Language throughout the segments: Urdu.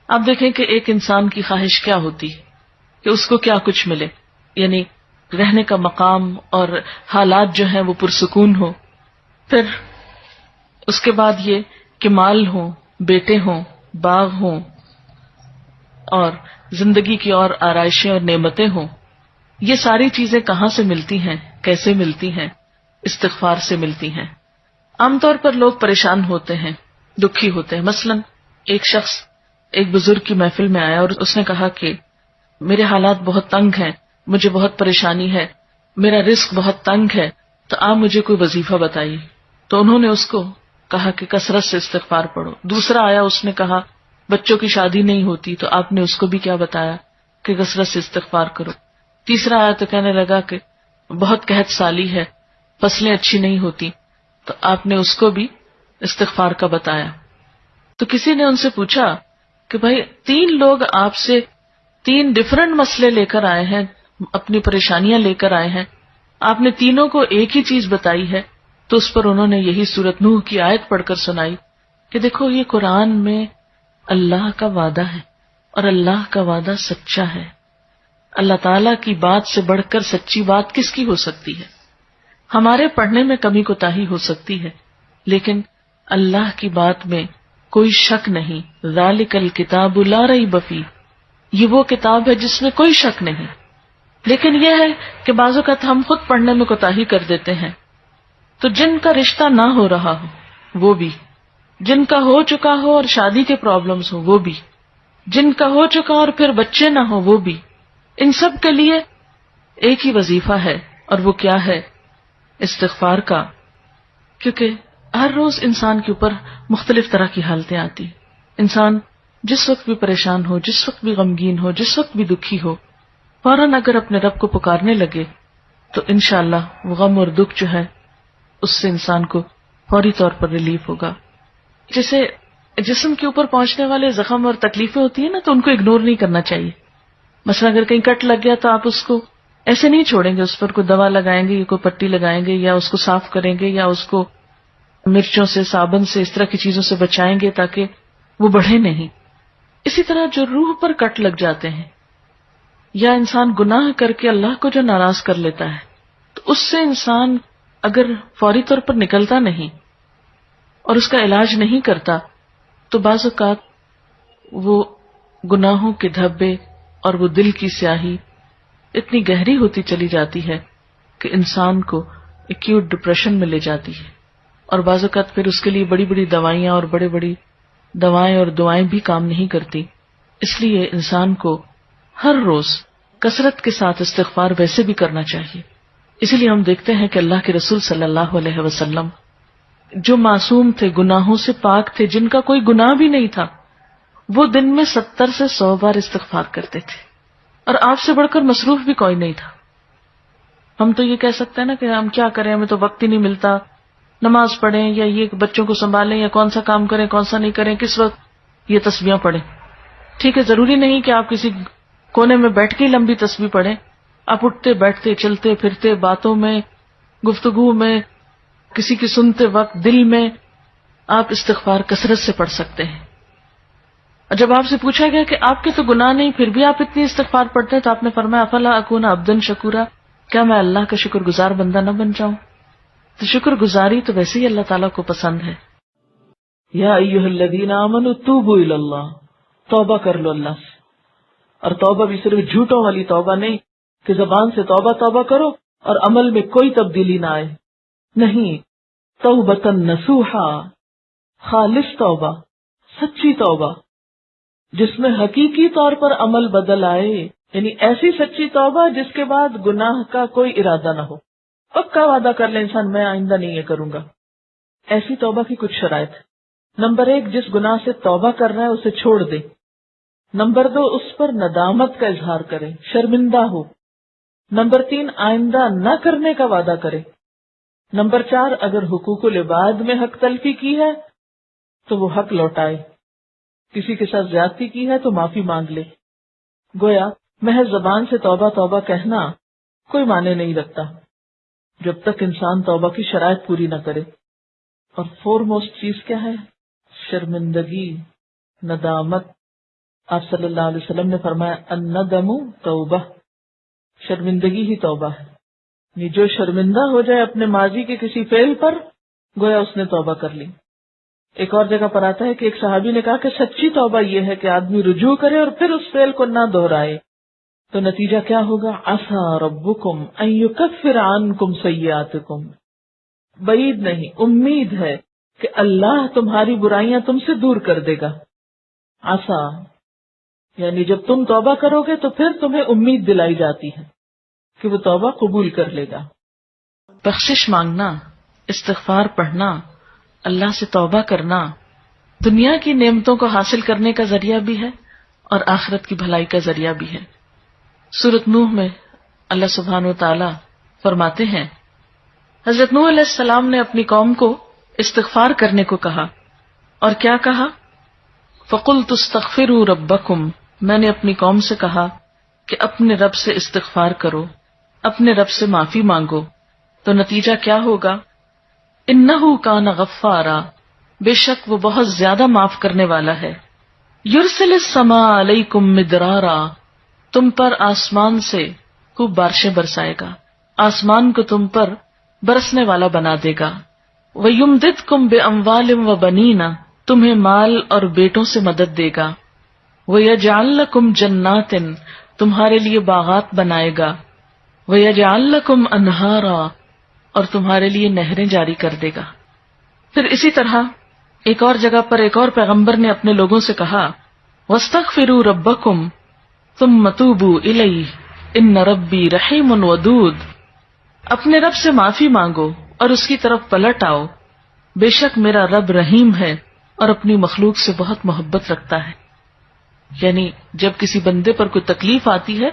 آپ دیکھیں کہ ایک انسان کی خواہش کیا ہوتی ہے کہ اس کو کیا کچھ ملے، یعنی رہنے کا مقام اور حالات جو ہیں وہ پرسکون ہو، پھر اس کے بعد یہ کہ مال ہوں، بیٹے ہوں، باغ ہوں، اور زندگی کی اور آرائشیں اور نعمتیں ہوں. یہ ساری چیزیں کہاں سے ملتی ہیں، کیسے ملتی ہیں؟ استغفار سے ملتی ہیں. عام طور پر لوگ پریشان ہوتے ہیں، دکھی ہوتے ہیں. مثلا ایک شخص ایک بزرگ کی محفل میں آیا اور اس نے کہا کہ میرے حالات بہت تنگ ہیں، مجھے بہت پریشانی ہے، میرا رزق بہت تنگ ہے، تو آپ مجھے کوئی وظیفہ بتائیے. تو انہوں نے اس کو کہا کہ کثرت سے استغفار پڑھو. دوسرا آیا، اس نے کہا بچوں کی شادی نہیں ہوتی، تو آپ نے اس کو بھی کیا بتایا کہ کثرت سے استغفار کرو. تیسرا آیا تو کہنے لگا کہ بہت قحط سالی ہے، فصلیں اچھی نہیں ہوتی، تو آپ نے اس کو بھی استغفار کا بتایا. تو کسی نے ان سے پوچھا کہ بھائی 3 لوگ آپ سے 3 ڈفرنٹ مسئلے لے کر آئے ہیں، اپنی پریشانیاں لے کر آئے ہیں، آپ نے تینوں کو ایک ہی چیز بتائی ہے. تو اس پر انہوں نے یہی سورۃ نوح کی آیت پڑھ کر سنائی کہ دیکھو یہ قرآن میں اللہ کا وعدہ ہے اور اللہ کا وعدہ سچا ہے. اللہ تعالی کی بات سے بڑھ کر سچی بات کس کی ہو سکتی ہے؟ ہمارے پڑھنے میں کمی کوتاہی ہو سکتی ہے، لیکن اللہ کی بات میں کوئی شک نہیں. ذالک الکتاب لا ریب فیہ، یہ وہ کتاب ہے جس میں کوئی شک نہیں. لیکن یہ ہے کہ بعض اوقات ہم خود پڑھنے میں کوتاہی کر دیتے ہیں. تو جن کا رشتہ نہ ہو رہا ہو وہ بھی، جن کا ہو چکا ہو اور شادی کے پرابلمز ہو وہ بھی، جن کا ہو چکا اور پھر بچے نہ ہو وہ بھی، ان سب کے لیے ایک ہی وظیفہ ہے، اور وہ کیا ہے؟ استغفار کا. کیونکہ ہر روز انسان کے اوپر مختلف طرح کی حالتیں آتی. انسان جس وقت بھی پریشان ہو، جس وقت بھی غمگین ہو، جس وقت بھی دکھی ہو، فوراً اگر اپنے رب کو پکارنے لگے تو انشاءاللہ وہ غم اور دکھ جو ہے اس سے انسان کو فوری طور پر ریلیف ہوگا. جیسے جسم کے اوپر پہنچنے والے زخم اور تکلیفیں ہوتی ہیں نا، تو ان کو اگنور نہیں کرنا چاہیے. مثلا اگر کہیں کٹ لگ گیا تو آپ اس کو ایسے نہیں چھوڑیں گے، اس پر کوئی دوا لگائیں گے یا کوئی پٹی لگائیں گے یا اس کو صاف کریں گے یا اس کو مرچوں سے، صابن سے، اس طرح کی چیزوں سے بچائیں گے تاکہ وہ بڑھے نہیں. اسی طرح جو روح پر کٹ لگ جاتے ہیں یا انسان گناہ کر کے اللہ کو جو ناراض کر لیتا ہے، تو اس سے انسان اگر فوری طور پر نکلتا نہیں اور اس کا علاج نہیں کرتا تو بعض اوقات وہ گناہوں کے دھبے اور وہ دل کی سیاہی اتنی گہری ہوتی چلی جاتی ہے کہ انسان کو ایکیوٹ ڈپریشن میں لے جاتی ہے. اور بعض اوقات پھر اس کے لیے بڑی بڑی دوائیاں اور بڑی بڑی دوائیں اور دعائیں بھی کام نہیں کرتی. اس لیے انسان کو ہر روز کثرت کے ساتھ استغفار ویسے بھی کرنا چاہیے. اسی لیے ہم دیکھتے ہیں کہ اللہ کے رسول صلی اللہ علیہ وسلم جو معصوم تھے، گناہوں سے پاک تھے، جن کا کوئی گناہ بھی نہیں تھا، وہ دن میں 70 سے 100 بار استغفار کرتے تھے، اور آپ سے بڑھ کر مصروف بھی کوئی نہیں تھا. ہم تو یہ کہہ سکتے ہیں نا کہ ہم کیا کریں، ہمیں تو وقت ہی نہیں ملتا، نماز پڑھیں یا یہ بچوں کو سنبھالیں یا کون سا کام کریں کون سا نہیں کریں، کس وقت یہ تسبیحاں پڑھیں. ٹھیک ہے، ضروری نہیں کہ آپ کسی کونے میں بیٹھ کے لمبی تسبیح پڑھیں. آپ اٹھتے بیٹھتے چلتے پھرتے باتوں میں، گفتگو میں، کسی کی سنتے وقت دل میں آپ استغفار کثرت سے پڑھ سکتے ہیں. اور جب آپ سے پوچھا گیا کہ آپ کے تو گناہ نہیں پھر بھی آپ اتنی استغفار پڑھتے ہیں، تو آپ نے فرمایا افلا اکون عبدا شکورا، کیا میں اللہ کا شکر گزار بندہ نہ بن جاؤں؟ تو شکر گزاری تو ویسے ہی اللہ تعالیٰ کو پسند ہے. یا ایھا الذین آمنوا توبوا الی اللہ، توبہ کر لو اللہ سے. اور توبہ بھی صرف جھوٹوں والی توبہ نہیں کہ زبان سے توبہ توبہ کرو اور عمل میں کوئی تبدیلی نہ آئے. نہیں، توبۃ نصوحا، خالص توبہ، سچی توبہ جس میں حقیقی طور پر عمل بدل آئے. یعنی ایسی سچی توبہ جس کے بعد گناہ کا کوئی ارادہ نہ ہو. پکا وعدہ کر لے انسان میں آئندہ نہیں یہ کروں گا. ایسی توبہ کی کچھ شرائط ہے. نمبر 1، جس گناہ سے توبہ کر رہا ہے اسے چھوڑ دے. نمبر 2، اس پر ندامت کا اظہار کرے، شرمندہ ہو. نمبر 3، آئندہ نہ کرنے کا وعدہ کرے. نمبر 4، اگر حقوق العباد میں حق تلفی کی ہے تو وہ حق لوٹائے. کسی کے ساتھ زیادتی کی ہے تو معافی مانگ لے. گویا محض زبان سے توبہ توبہ کہنا کوئی معنی نہیں رکھتا جب تک انسان توبہ کی شرائط پوری نہ کرے. اور فور موسٹ چیز کیا ہے؟ شرمندگی، ندامت، آپ صلی اللہ علیہ وسلم نے فرمایا الندم توبہ، شرمندگی ہی توبہ ہے. یہ جو شرمندہ ہو جائے اپنے ماضی کے کسی فعل پر، گویا اس نے توبہ کر لی. ایک اور جگہ پر آتا ہے کہ ایک صحابی نے کہا کہ سچی توبہ یہ ہے کہ آدمی رجوع کرے اور پھر اس فعل کو نہ دہرائے. تو نتیجہ کیا ہوگا؟ عسى ربكم ان يكفر عنكم سيئاتكم، بعید نہیں، امید ہے کہ اللہ تمہاری برائیاں تم سے دور کر دے گا. عسى یعنی جب تم توبہ کرو گے تو پھر تمہیں امید دلائی جاتی ہے کہ وہ توبہ قبول کر لے گا. بخشش مانگنا، استغفار پڑھنا، اللہ سے توبہ کرنا دنیا کی نعمتوں کو حاصل کرنے کا ذریعہ بھی ہے اور آخرت کی بھلائی کا ذریعہ بھی ہے. سورۃ نوح میں اللہ سبحانہ و تعالی فرماتے ہیں، حضرت نوح علیہ السلام نے اپنی قوم کو استغفار کرنے کو کہا، اور کیا کہا؟ فَقُلْتُ اسْتَغْفِرُوا رَبَّكُمْ، میں نے اپنی قوم سے کہا کہ اپنے رب سے استغفار کرو، اپنے رب سے معافی مانگو. تو نتیجہ کیا ہوگا؟ انہو کان غفارا، بے شک وہ بہت زیادہ معاف کرنے والا ہے. یرسل السماء علیکم مدرارا، تم پر آسمان سے خوب بارشیں برسائے گا، آسمان کو تم پر برسنے والا بنا دے گا. ویمددکم باموال وبنین، تمہیں مال اور بیٹوں سے مدد دے گا. ویجعل لکم جنات، تمہارے لیے باغات بنائے گا. ویجعل لکم انہارا، اور تمہارے لیے نہریں جاری کر دے گا. پھر اسی طرح ایک اور جگہ پر ایک اور پیغمبر نے اپنے لوگوں سے کہا، وَاسْتَغْفِرُوا رَبَّكُمْ ثُمَّ تُوبُوا إِلَيْهِ إِنَّ رَبِّي رَحِيمٌ وَدُودٌ، اپنے رب سے معافی مانگو اور اس کی طرف پلٹ آؤ، بے شک میرا رب رحیم ہے اور اپنی مخلوق سے بہت محبت رکھتا ہے. یعنی جب کسی بندے پر کوئی تکلیف آتی ہے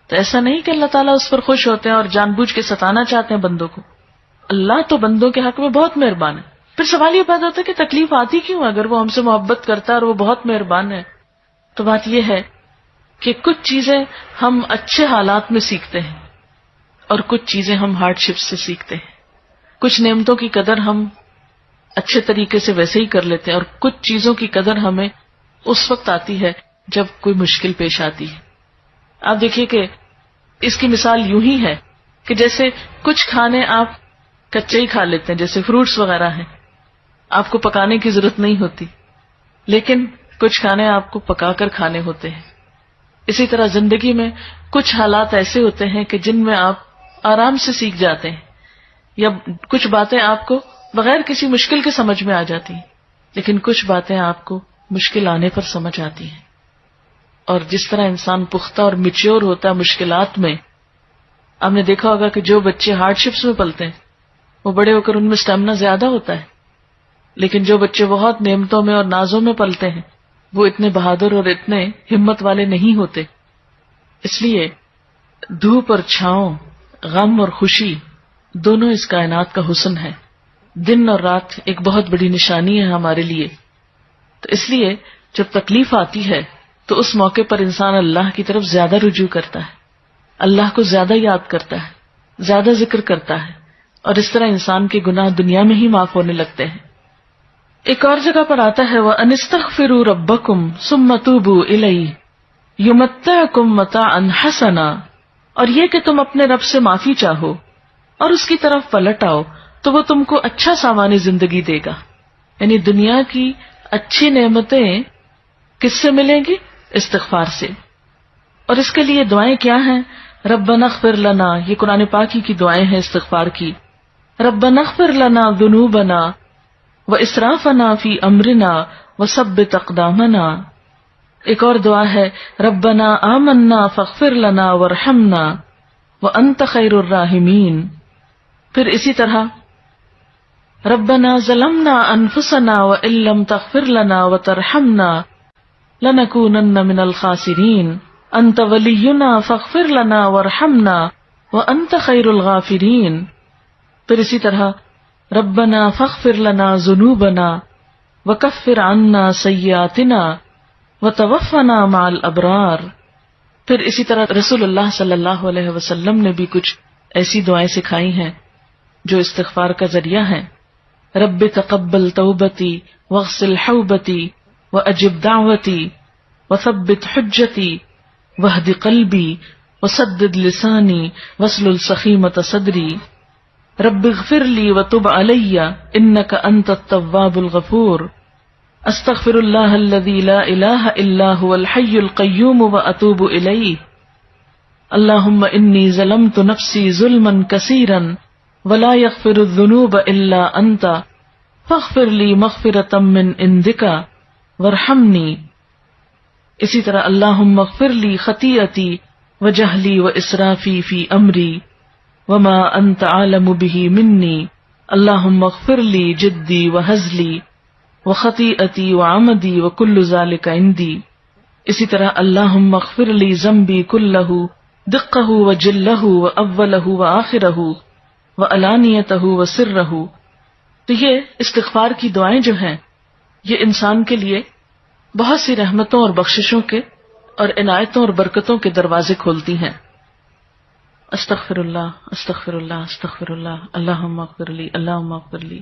تو ایسا نہیں کہ اللہ تعالیٰ اس پر خوش ہوتے ہیں اور جان بوجھ کے ستانا چاہتے ہیں بندوں کو. اللہ تو بندوں کے حق میں بہت مہربان ہے. پھر سوال یہ پیدا ہوتا ہے کہ تکلیف آتی کیوں؟ اگر وہ ہم سے محبت کرتا ہے اور وہ بہت مہربان ہے. تو بات یہ ہے کہ کچھ چیزیں ہم اچھے حالات میں سیکھتے ہیں اور کچھ چیزیں ہم ہارڈ شپ سے سیکھتے ہیں. کچھ نعمتوں کی قدر ہم اچھے طریقے سے ویسے ہی کر لیتے ہیں اور کچھ چیزوں کی قدر ہمیں اس وقت آتی ہے جب کوئی مشکل پیش آتی ہے. آپ دیکھیے کہ اس کی مثال یوں ہی ہے کہ جیسے کچھ کھانے آپ کچے ہی کھا لیتے ہیں، جیسے فروٹس وغیرہ ہیں، آپ کو پکانے کی ضرورت نہیں ہوتی، لیکن کچھ کھانے آپ کو پکا کر کھانے ہوتے ہیں. اسی طرح زندگی میں کچھ حالات ایسے ہوتے ہیں کہ جن میں آپ آرام سے سیکھ جاتے ہیں، یا کچھ باتیں آپ کو بغیر کسی مشکل کے سمجھ میں آ جاتی ہیں، لیکن کچھ باتیں آپ کو مشکل آنے پر سمجھ آتی ہیں. اور جس طرح انسان پختہ اور میچیور ہوتا ہے مشکلات میں، آپ نے دیکھا ہوگا کہ جو بچے ہارڈ شپس میں پلتے ہیں وہ بڑے ہو کر ان میں اسٹیمنا زیادہ ہوتا ہے، لیکن جو بچے بہت نعمتوں میں اور نازوں میں پلتے ہیں وہ اتنے بہادر اور اتنے ہمت والے نہیں ہوتے. اس لیے دھوپ اور چھاؤں، غم اور خوشی دونوں اس کائنات کا حسن ہے. دن اور رات ایک بہت بڑی نشانی ہے ہمارے لیے. تو اس لیے جب تکلیف آتی ہے تو اس موقع پر انسان اللہ کی طرف زیادہ رجوع کرتا ہے، اللہ کو زیادہ یاد کرتا ہے، زیادہ ذکر کرتا ہے، اور اس طرح انسان کے گناہ دنیا میں ہی معاف ہونے لگتے ہیں. ایک اور جگہ پر آتا ہے وَأَنِ اسْتَغْفِرُوا رَبَّكُمْ ثُمَّ تُوبُوا إِلَيْهِ يُمَتِّعْكُمْ مَتَاعًا حَسَنًا، اور یہ کہ تم اپنے رب سے معافی چاہو اور اس کی طرف پلٹ آؤ تو وہ تم کو اچھا سامان زندگی دے گا. یعنی دنیا کی اچھی نعمتیں کس سے ملیں گی؟ استغفار سے. اور اس کے لیے دعائیں کیا ہیں؟ ربنا اغفر لنا، یہ قرآن پاک کی دعائیں ہیں استغفار کی. ربنا اغفر لنا ذنوبنا واسرافنا فی امرنا وثبت اقدامنا. ایک اور دعا ہے ربنا آمنا فاغفر لنا وارحمنا وانت خیر الراحمین. پھر اسی طرح ربنا ظلمنا انفسنا وان لم تغفر لنا وترحمنا لنکونن من الخاسرین انت ولینا فاغفر لنا وارحمنا وانت خیر الغافرین. پھر اسی طرح ربنا فاغفر لنا ذنوبنا وکفر عنا سیئاتنا وتوفنا مع الابرار. پھر اسی طرح رسول اللہ صلی اللہ علیہ وسلم نے بھی کچھ ایسی دعائیں سکھائی ہیں جو استغفار کا ذریعہ ہیں. رب تقبل توبتی واغسل حوبتی واجب دعوتی وثبت حجتی واہد قلبی وسدد لسانی واسلل سخیمۃ صدری رب اغفر لی وتب علی انک انت التواب الغفور استغفر اللہ الذی لا الہ الا هو الحی القیوم واتوب الیہ اللہم انی ظلمت نفسی ظلما کثیرا ولا یغفر الذنوب الا انت فاغفر لی مغفرۃ من عندک وارحمنی. اسی طرح اللہم اغفر لی خطیئتی وجہلی واسرافی فی امری وما انت عالم به منی اللہم اغفر لی جدی وہزلی وخطیئتی وعمدی وکل ذلک عندی. اسی طرح اللہم اغفر لی ذنبی کلہ دقہ وجلہ واولہ وآخرہ وعلانیتہ وسرہ. تو یہ استغفار کی دعائیں جو ہیں یہ انسان کے لیے بہت سی رحمتوں اور بخششوں کے اور عنایتوں اور برکتوں کے دروازے کھولتی ہیں. استغفر اللہ استغفر اللہ استغفر اللہ اللہم اغفر لی اللہم اغفر لی.